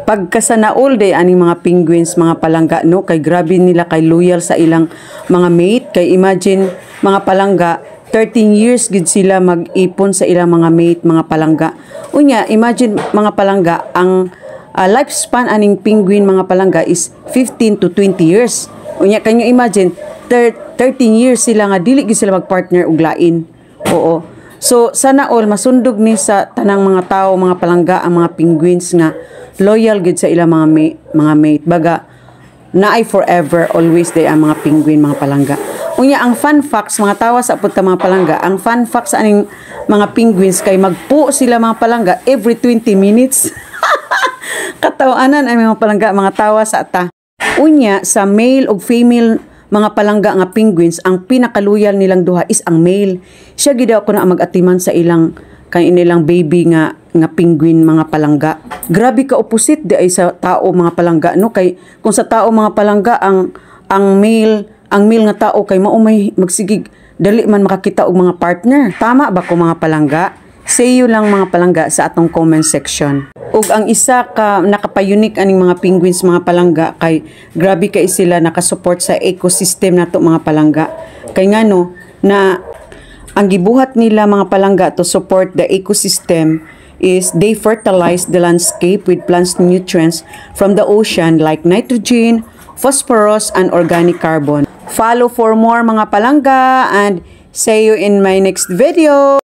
pagkasanaol day aning mga penguins, mga palangga, no, kay grabe nila kay loyal sa ilang mga mate. Kay imagine mga palangga 13 years gid sila mag-ipon sa ilang mga mate, mga palangga. Unya, imagine mga palangga, ang lifespan aning penguin mga palangga is 15 to 20 years. Unya, kanyo imagine 13 years sila nga dili gid sila magpartner og lain. Oo. So sana all masundog ni sa tanang mga tao, mga palangga, ang mga penguins nga loyal gid sa ilang mga mate. Baga naay forever always day ang mga penguin, mga palangga. Unya, ang fun facts, mga tawa sa punta mga palangga, ang fun facts aning mga penguins kay magpo sila mga palangga every 20 minutes. Katawanan ang mga palangga, mga tawa sa ata. Unya, sa male o female mga palangga nga penguins, ang pinakaluyal nilang duha is ang male. Siya gid ako na mag-atiman sa ilang kanilang baby nga penguin, mga palangga. Grabe ka opposite di ay sa tao, mga palangga, no? Kay kung sa tao, mga palangga, ang male nga tao kay mao may magsigig dali man makakita og mga partner. Tama ba ko, mga palangga? Say you lang, mga palangga, sa atong comment section. Ug ang isa ka nakapayunik aning mga penguins, mga palangga, kay grabe kay sila nakasupport sa ecosystem nato, mga palangga. Kay ngano na ang gibuhat nila, mga palangga, to support the ecosystem is they fertilize the landscape with plants nutrients from the ocean like nitrogen, phosphorus, and organic carbon. Follow for more, mga palangga, and see you in my next video.